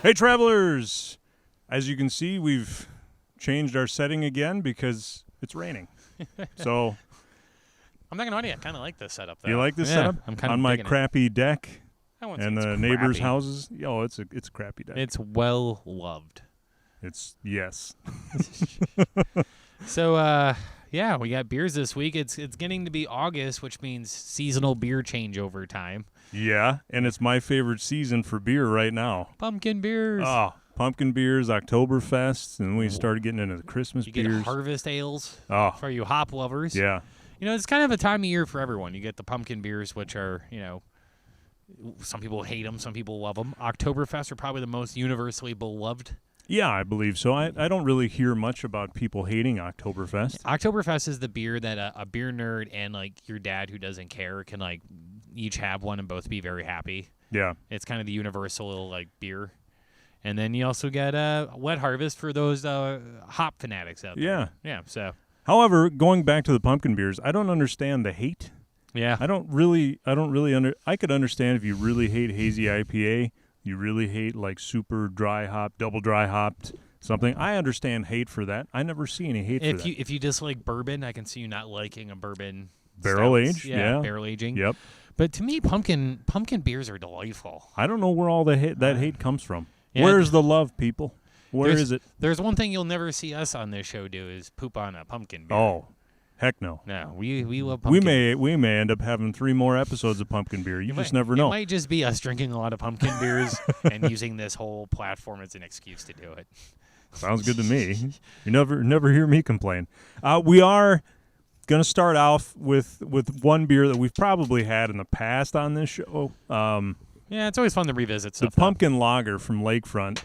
Hey, travelers! As you can see, we've changed our setting again because it's raining. So, I'm not going to lie, I kind of like this setup, though. you like this yeah, setup? I'm kind of on my digging crappy deck I wouldn't say and it's the neighbors' crappy. houses. Oh, it's a crappy deck. It's well loved. It's yes. So, yeah, we got beers this week. It's getting to be August, which means seasonal beer changeover time. Yeah, and it's my favorite season for beer right now. Pumpkin beers. Oh, pumpkin beers, Oktoberfest, and we started getting into the Christmas you beers. get harvest ales Oh, for you hop lovers. yeah. You know, it's kind of a time of year for everyone. You get the pumpkin beers, which are, some people hate them, some people love them. Oktoberfest are probably the most universally beloved. Yeah, I believe so. I don't really hear much about people hating Oktoberfest. Oktoberfest is the beer that a beer nerd and, your dad who doesn't care can, each have one and both be very happy. Yeah. It's kind of the universal, beer. And then you also get Wet Harvest for those hop fanatics out there. Yeah. Yeah, so. However, going back to the pumpkin beers, I don't understand the hate. Yeah. I could understand if you really hate hazy IPA, you really hate super dry hop, double dry hopped something. I understand hate for that. I never see any hate for that. If you dislike bourbon, I can see you not liking a bourbon Barrel stouts. aged, yeah. Barrel aging. Yep. But to me, pumpkin beers are delightful. I don't know where all that hate comes from. Yeah, Where's the love, people? Where is it? There's one thing you'll never see us on this show do is poop on a pumpkin beer. Oh, heck no. No, we love pumpkin. We may end up having 3 more episodes of pumpkin beer. You just never know. It might just be us drinking a lot of pumpkin beers and using this whole platform as an excuse to do it. Sounds good to me. You never hear me complain. We are going to start off with one beer that we've probably had in the past on this show. Yeah, it's always fun to revisit stuff. The pumpkin lager from Lakefront.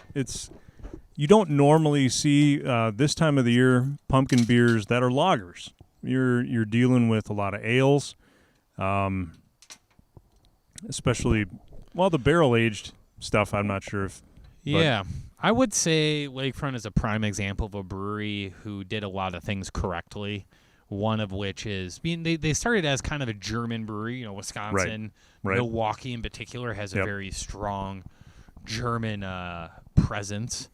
You don't normally see this time of the year pumpkin beers that are lagers. You're dealing with a lot of ales, especially the barrel aged stuff. I'm not sure if. Yeah, I would say Lakefront is a prime example of a brewery who did a lot of things correctly. One of which is, they started as kind of a German brewery. Wisconsin, right. Milwaukee in particular has a very strong German presence.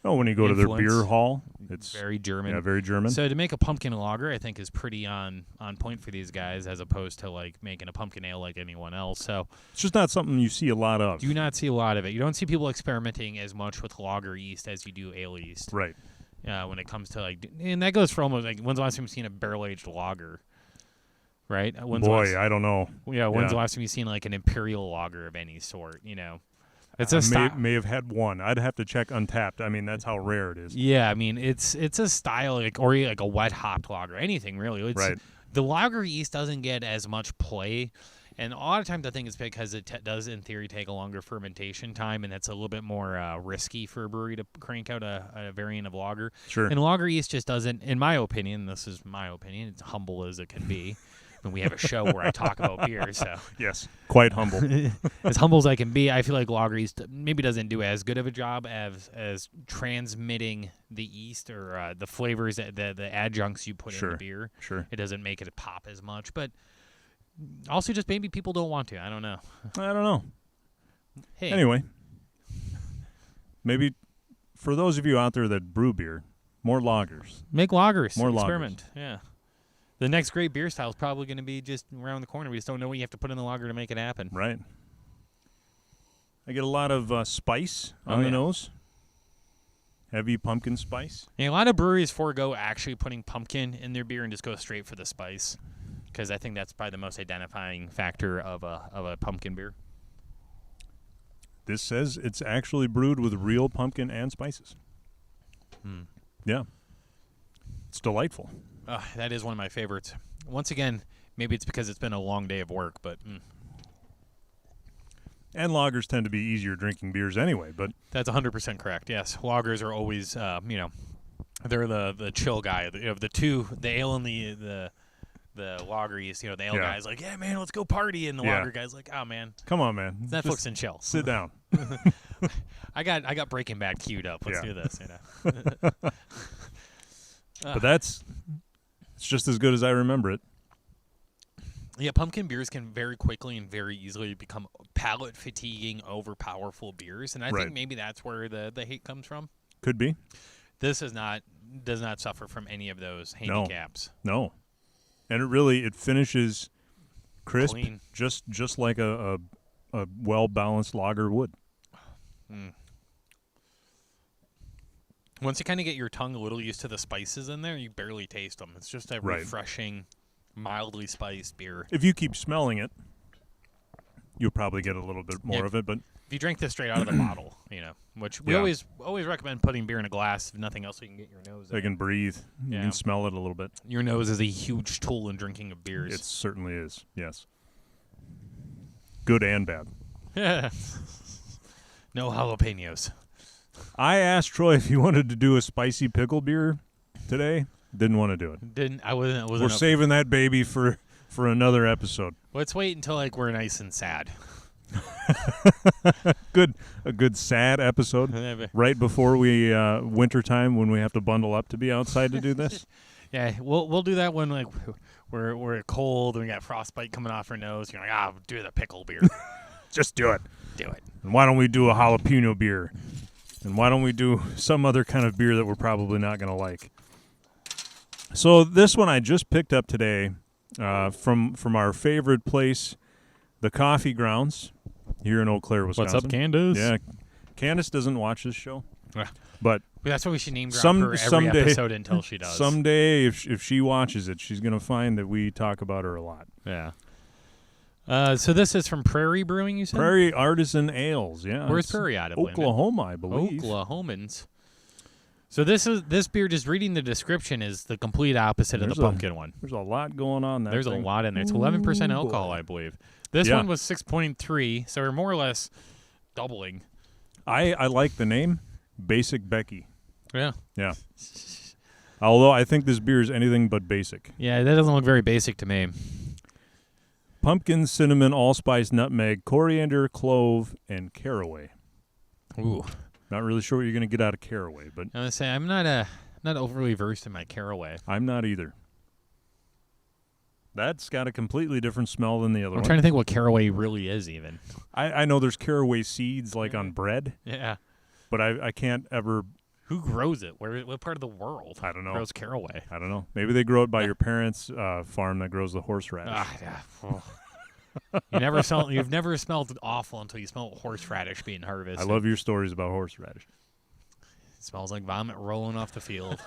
Oh, when you go to their beer hall, it's very German. Yeah, very German. So to make a pumpkin lager, I think is pretty on point for these guys, as opposed to making a pumpkin ale like anyone else. So it's just not something you see a lot of. Do not see a lot of it. You don't see people experimenting as much with lager yeast as you do ale yeast. Right. When it comes to and that goes for almost when's the last time you've seen a barrel aged lager? Right. I don't know. Yeah. When's the last time you've seen an imperial lager of any sort? It's a style. May have had one. I'd have to check Untappd. I mean, that's how rare it is. Yeah, I mean, it's a style or a wet hopped lager, anything really. Right. The lager yeast doesn't get as much play, and a lot of times I think it's because it does, in theory, take a longer fermentation time, and that's a little bit more risky for a brewery to crank out a variant of lager. Sure. And lager yeast just doesn't, in my opinion, this is my opinion, it's humble as it can be. And we have a show where I talk about beer, so yes, quite humble. As humble as I can be, I feel like lager yeast maybe doesn't do as good of a job as transmitting the yeast or the flavors, the adjuncts you put in the beer. Sure, it doesn't make it pop as much, but also just maybe people don't want to. I don't know. Hey. Anyway, maybe for those of you out there that brew beer, more lagers. Make lagers. More Experiment. lagers. Yeah. The next great beer style is probably going to be just around the corner. We just don't know what you have to put in the lager to make it happen. Right. I get a lot of spice on the nose. Heavy pumpkin spice. Yeah, a lot of breweries forego actually putting pumpkin in their beer and just go straight for the spice, because I think that's probably the most identifying factor of a pumpkin beer. This says it's actually brewed with real pumpkin and spices. Yeah. It's delightful. That is one of my favorites. Once again, maybe it's because it's been a long day of work, but... And lagers tend to be easier drinking beers anyway, but... That's 100% correct, yes. Lagers are always, they're the chill guy. The ale and the lager yeast, the ale guy's like, yeah, man, let's go party. And the lager guy's like, oh, man. Come on, man. Netflix and chill. Sit down. I got Breaking Bad queued up. Let's do this, But it's just as good as I remember it. Yeah, pumpkin beers can very quickly and very easily become palate fatiguing, overpowerful beers, and I think maybe that's where the hate comes from. Could be. This does not suffer from any of those handicaps. No. And it finishes crisp, Clean. just like a well-balanced lager would. Mm. Once you kind of get your tongue a little used to the spices in there, you barely taste them. It's just a refreshing, mildly spiced beer. If you keep smelling it, you'll probably get a little bit more of it. But if you drink this straight out of the bottle, which we always recommend putting beer in a glass. If nothing else, so you can get your nose. They can breathe. You can smell it a little bit. Your nose is a huge tool in drinking of beers. It certainly is. Yes. Good and bad. Yeah. No jalapenos. I asked Troy if he wanted to do a spicy pickle beer today. Didn't want to do it. I wasn't. We're saving that baby for another episode. Let's wait until we're nice and sad. A good sad episode right before we wintertime when we have to bundle up to be outside to do this. Yeah, we'll do that when we're cold and we got frostbite coming off our nose. You're like, do the pickle beer. Just do it. Do it. And why don't we do a jalapeno beer? And why don't we do some other kind of beer that we're probably not going to like? So this one I just picked up today from our favorite place, the Coffee Grounds, here in Eau Claire, Wisconsin. What's up, Candace? Yeah, Candace doesn't watch this show, but that's why we should name drop her every episode until she does. Someday, if she watches it, she's going to find that we talk about her a lot. Yeah. So this is from Prairie Brewing, you said? Prairie Artisan Ales, yeah. Where's Prairie out of? Oklahoma, I believe. Oklahomans. So this beer, just reading the description, is the complete opposite of the pumpkin one. There's a lot going on there. There's a lot in there. It's 11% alcohol, I believe. This one was 6.3, so we're more or less doubling. I like the name, Basic Becky. Yeah. Yeah. Although I think this beer is anything but basic. Yeah, that doesn't look very basic to me. Pumpkin, cinnamon, allspice, nutmeg, coriander, clove, and caraway. Ooh. Not really sure what you're going to get out of caraway, but I'm going to say I'm not overly versed in my caraway. I'm not either. That's got a completely different smell than the other one. I'm trying to think what caraway really is even. I know there's caraway seeds like on bread. Yeah. But I can't ever... Who grows it? What part of the world? I don't know. Grows caraway? I don't know. Maybe they grow it by your parents' farm that grows the horseradish. You've never smelled awful until you smell horseradish being harvested. I love your stories about horseradish. It smells like vomit rolling off the field.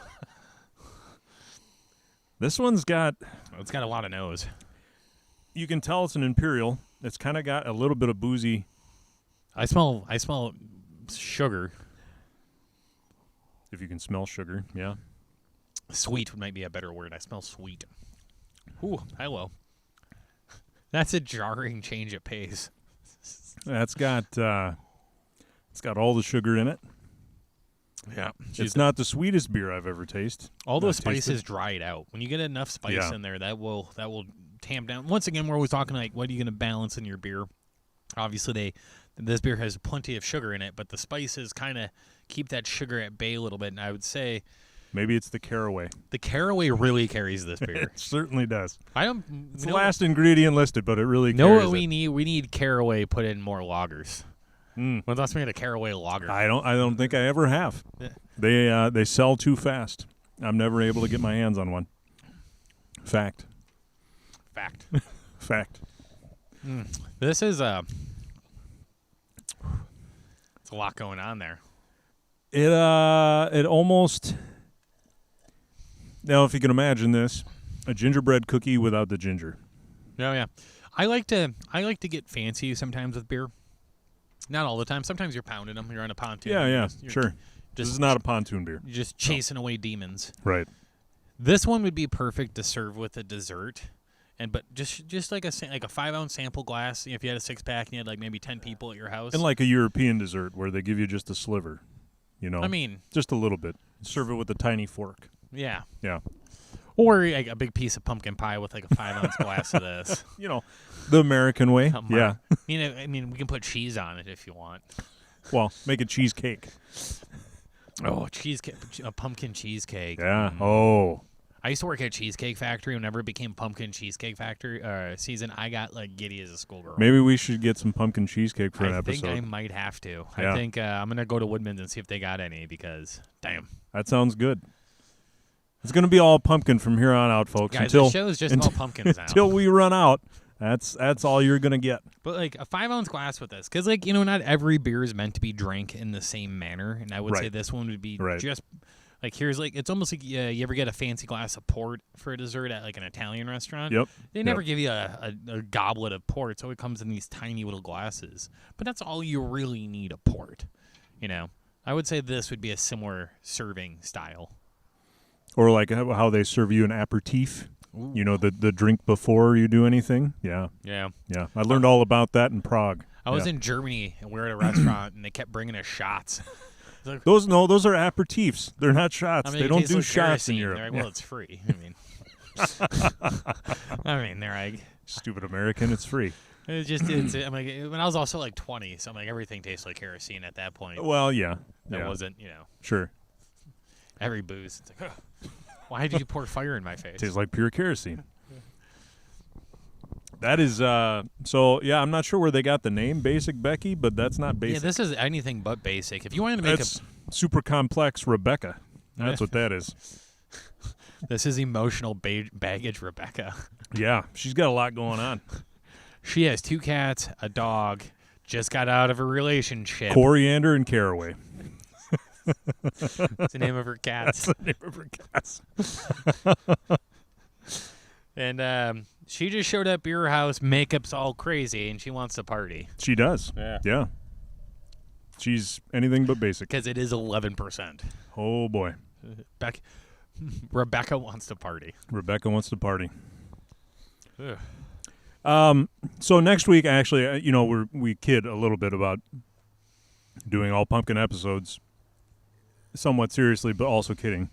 This one's got... It's got a lot of nose. You can tell it's an imperial. It's kind of got a little bit of boozy. I smell sugar. If you can smell sugar, yeah. Sweet might be a better word. I smell sweet. Ooh, hello. That's a jarring change of pace. That's got it's got all the sugar in it. Yeah. It's not the sweetest beer I've ever tasted. All those spices dried out. When you get enough spice in there, that will tamp down. Once again, we're always talking like, what are you going to balance in your beer? Obviously, this beer has plenty of sugar in it, but the spices kind of keep that sugar at bay a little bit. And I would say maybe it's the caraway. The caraway really carries this beer. It certainly does. It's the last ingredient listed, but it really know carries what we need. We need caraway put in more lagers. When's last time we had a caraway lager? I don't think I ever have. Yeah. They sell too fast. I'm never able to get my hands on one. Fact. Fact. This is it's a lot going on there. It almost, now if you can imagine this, a gingerbread cookie without the ginger. Oh yeah. I like to get fancy sometimes with beer. Not all the time. Sometimes you're pounding them. You're on a pontoon. Yeah, sure. This is not a pontoon beer. You're just chasing away demons. Right. This one would be perfect to serve with a dessert, but just like a 5-ounce sample glass. If you had a 6-pack and you had like maybe 10 people at your house, and like a European dessert where they give you just a sliver, I mean, just a little bit. Serve it with a tiny fork. Yeah. Yeah. Or like a big piece of pumpkin pie with like a 5-ounce glass of this. The American way. Yeah. I mean, we can put cheese on it if you want. Well, make a cheesecake. Oh, cheesecake, a pumpkin cheesecake. Yeah. Oh, I used to work at a Cheesecake Factory. Whenever it became pumpkin cheesecake factory season, I got like giddy as a schoolgirl. Maybe we should get some pumpkin cheesecake for an I episode. think I might have to. Yeah. I think I'm gonna go to Woodman's and see if they got any because damn. That sounds good. It's gonna be all pumpkin from here on out, folks. Guys, the show is just all pumpkins now. Until we run out. That's all you're gonna get. But like a 5-ounce glass with this, because like not every beer is meant to be drank in the same manner, and I would say this one would be just. Like, here's, like, it's almost like you ever get a fancy glass of port for a dessert at, like, an Italian restaurant? Yep. They never give you a goblet of port, so it comes in these tiny little glasses. But that's all you really need a port, I would say this would be a similar serving style. Or like how they serve you an aperitif. Ooh. The drink before you do anything. Yeah. Yeah. Yeah. I learned all about that in Prague. I was in Germany, and we were at a restaurant, and they kept bringing us shots. Like, those are aperitifs. They're not shots. They don't do shots in Europe. They're like, well, it's free. They're like stupid American. It's free. I'm like, when I was also like 20, so I'm like, everything tastes like kerosene at that point. Well, yeah, that wasn't, sure. Every booze, it's like, oh, why did you pour fire in my face? Tastes like pure kerosene. That is, I'm not sure where they got the name Basic Becky, but that's not basic. Yeah, this is anything but basic. If you wanted to make super complex Rebecca. That's what that is. This is emotional baggage Rebecca. Yeah, she's got a lot going on. She has 2 cats, a dog, just got out of a relationship. Coriander and Caraway. That's the name of her cats. That's the name of her cats. And she just showed up at your house, makeup's all crazy, and she wants to party. She does. Yeah. She's anything but basic. Because it is 11%. Oh, boy. Rebecca wants to party. Rebecca wants to party. Ugh. So next week, actually, we kid a little bit about doing all pumpkin episodes somewhat seriously, but also kidding.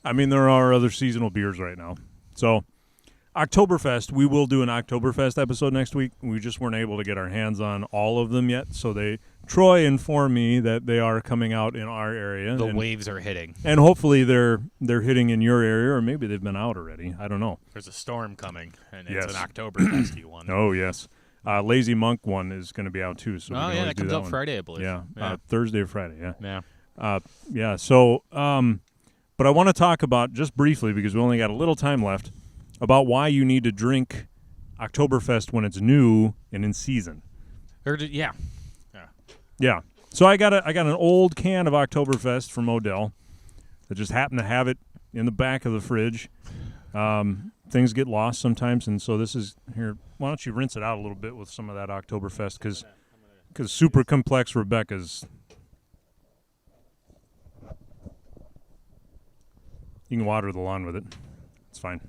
I mean, there are other seasonal beers right now. So Oktoberfest, we will do an Oktoberfest episode next week. We just weren't able to get our hands on all of them yet. So Troy informed me that they are coming out in our area. The waves are hitting. And hopefully they're hitting in your area, or maybe they've been out already. I don't know. There's a storm coming, and it's an Oktoberfest one. Oh, yes. Lazy Monk one is going to be out too. So that comes out Friday, I believe. Yeah. Thursday or Friday, Yeah. Yeah. So, but I want to talk about, just briefly, because we only got a little time left, about why you need to drink Oktoberfest when it's new and in season. Yeah. So I got an old can of Oktoberfest from Odell that just happened to have it in the back of the fridge. Things get lost sometimes, and so this is here. Why don't you rinse it out a little bit with some of that Oktoberfest, because super complex Rebecca's. You can water the lawn with it. It's fine.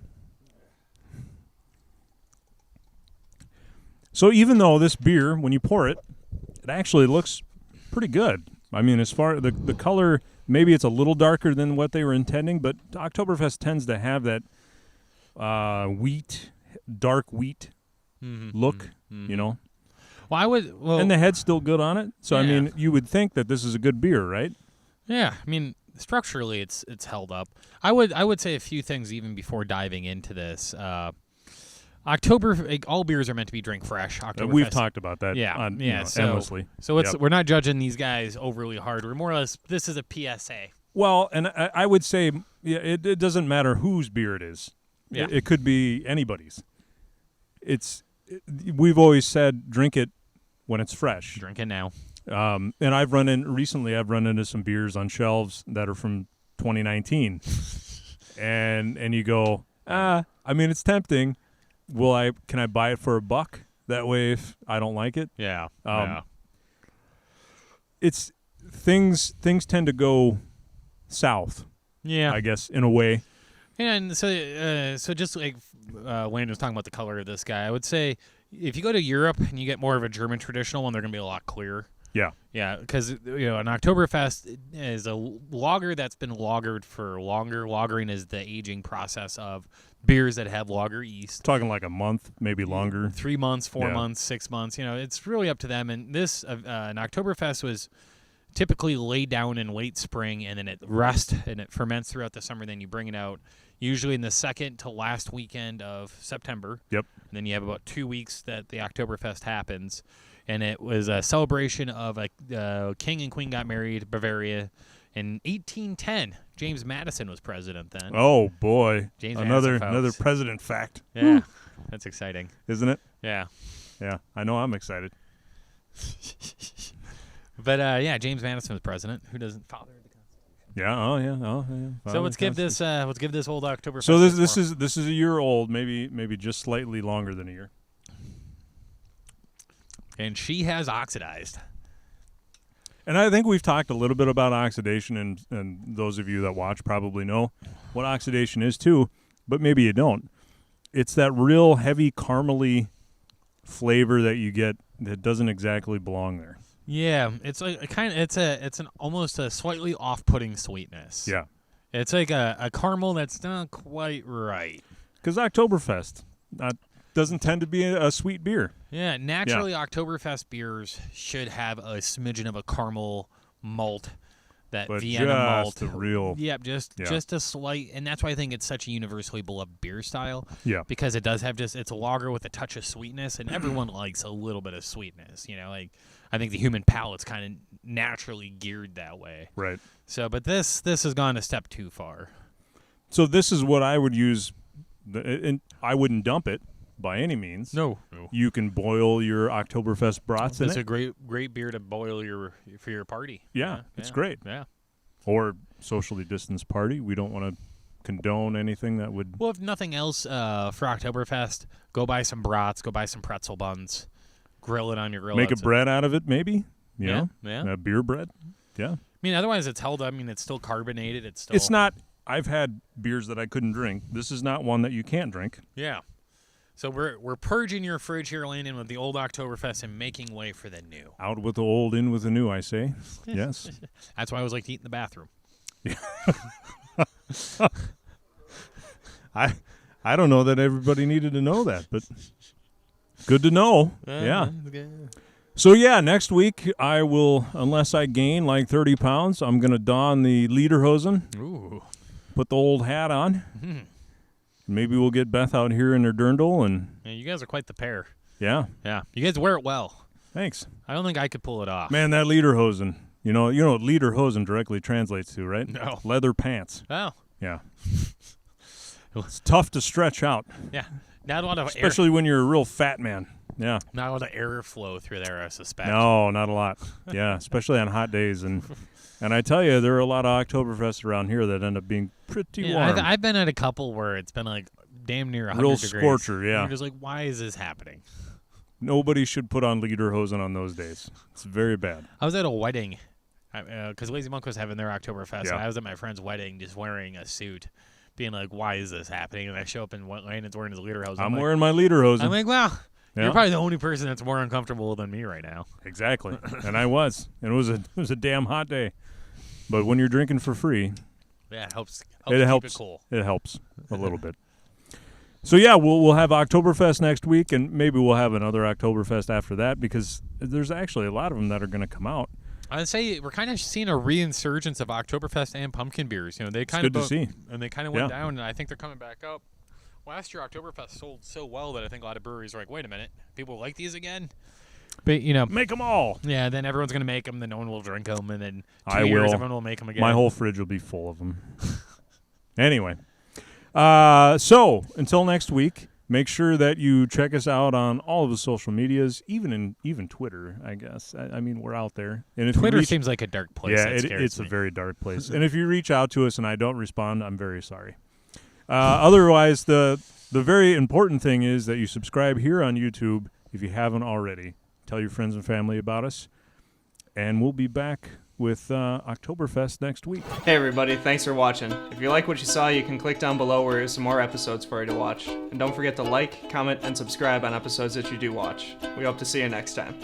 So even though this beer, when you pour it, it actually looks pretty good. I mean, as far the color, maybe it's a little darker than what they were intending, but Oktoberfest tends to have that dark wheat look, Well, and the head's still good on it. So, I mean, you would think that this is a good beer, right? Yeah, I mean, structurally, it's held up. I would say a few things even before diving into this. All beers are meant to be drink fresh. We've talked about that. Endlessly. So we're not judging these guys overly hard. We're more or less, this is a PSA. Well, and I would say it doesn't matter whose beer it is. Yeah. It could be anybody's. We've always said drink it when it's fresh. Drink it now. And I've run into some beers on shelves that are from 2019, and you go, I mean, it's tempting. Can I buy it for $1? That way, if I don't like it, it's things tend to go south. Yeah, I guess in a way. And so just like Wayne was talking about the color of this guy, I would say if you go to Europe and you get more of a German traditional one, they're going to be a lot clearer. Yeah. Yeah, because an Oktoberfest is a lager that's been lagered for longer. Lagering is the aging process of beers that have lager yeast. Talking like a month, maybe longer. 3 months, 4 months, 6 months. It's really up to them. And this, an Oktoberfest typically laid down in late spring, and then it rests and it ferments throughout the summer. Then you bring it out, usually in the second to last weekend of September. Yep. And then you have about 2 weeks that the Oktoberfest happens. And it was a celebration of a king and queen got married, Bavaria. In 1810, James Madison was president then. Oh, boy. James another Madison, president fact. Yeah, that's exciting. Isn't it? Yeah. Yeah, I know I'm excited. But, James Madison was president. Who doesn't father the Constitution? Yeah, oh, yeah. So let's give this old Oktoberfest. So this is a year old, maybe just slightly longer than a year. And she has oxidized. And I think we've talked a little bit about oxidation, and those of you that watch probably know what oxidation is too, but maybe you don't. It's that real heavy caramely flavor that you get that doesn't exactly belong there. Yeah, it's like it's an almost a slightly off-putting sweetness. Yeah. It's like a caramel that's not quite right. Because Oktoberfest doesn't tend to be a sweet beer. Yeah, naturally, Oktoberfest beers should have a smidgen of a caramel malt, that but Vienna just malt. The real. Yep, just a slight, and that's why I think it's such a universally beloved beer style. Yeah. Because it does have it's a lager with a touch of sweetness, and everyone likes a little bit of sweetness. I think the human palate's kind of naturally geared that way. Right. So, but this has gone a step too far. So this is what I would use, and I wouldn't dump it by any means. No. You can boil your Oktoberfest brats in it. It's a great beer to boil for your party. Yeah, it's great. Yeah. Or socially distanced party. We don't want to condone anything that would. Well, if nothing else, for Oktoberfest, go buy some brats, go buy some pretzel buns, grill it on your grill. Make a bread out of it, maybe. You know? Yeah. Beer bread. Yeah. I mean, otherwise it's held up. I mean, it's still carbonated. It's not. I've had beers that I couldn't drink. This is not one that you can't drink. Yeah. So we're purging your fridge here, Landon, with the old Oktoberfest and making way for the new. Out with the old, in with the new, I say. Yes. That's why I always like to eat in the bathroom. Yeah. I don't know that everybody needed to know that, but good to know. Yeah. So, next week I will, unless I gain like 30 pounds, I'm going to don the lederhosen. Ooh. Put the old hat on. Mm-hmm. Maybe we'll get Beth out here in her dirndl. And yeah, you guys are quite the pair. Yeah. Yeah. You guys wear it well. Thanks. I don't think I could pull it off. Man, that lederhosen. You know what lederhosen directly translates to, right? No. Leather pants. Oh. Yeah. It's tough to stretch out. Yeah. Not a lot of especially when you're a real fat man. Yeah. Not a lot of air flow through there, I suspect. No, not a lot. Yeah, especially on hot days. And I tell you, there are a lot of Oktoberfest around here that end up being pretty warm. I've been at a couple where it's been like damn near 100 real degrees. Scorcher, yeah. You're just like, why is this happening? Nobody should put on lederhosen on those days. It's very bad. I was at a wedding because Lazy Monk was having their Oktoberfest, Yeah. and I was at my friend's wedding just wearing a suit, being like, why is this happening? And I show up and Landon's wearing his lederhosen. I'm wearing my lederhosen. I'm like, well, Yeah. you're probably the only person that's more uncomfortable than me right now. Exactly. And I was. And it was a damn hot day. But when you're drinking for free, Yeah, it helps it keep helps. it cool. It helps a little bit. So we'll have Oktoberfest next week, and maybe we'll have another Oktoberfest after that, because there's actually a lot of them that are going to come out. I'd say we're kind of seeing a reinsurgence of Oktoberfest and pumpkin beers. You know, they kind It's good to see. and they kind of went down, and I think they're coming back up. Last year, Oktoberfest sold so well that I think a lot of breweries are like, wait a minute, people like these again? But, Make them all. Yeah, then everyone's going to make them, then no one will drink them, and then 2 I years, will. everyone will make them again. My whole fridge will be full of them. Anyway, so until next week, make sure that you check us out on all of the social medias, even Twitter, I guess. I mean, we're out there. And if Twitter seems like a dark place. Yeah, That scares it's me. a very dark place. And if you reach out to us and I don't respond, I'm very sorry. Otherwise, the very important thing is that you subscribe here on YouTube if you haven't already. Tell your friends and family about us. And we'll be back with Oktoberfest next week. Hey everybody, thanks for watching. If you like what you saw, you can click down below where there's some more episodes for you to watch. And don't forget to like, comment, and subscribe on episodes that you do watch. We hope to see you next time.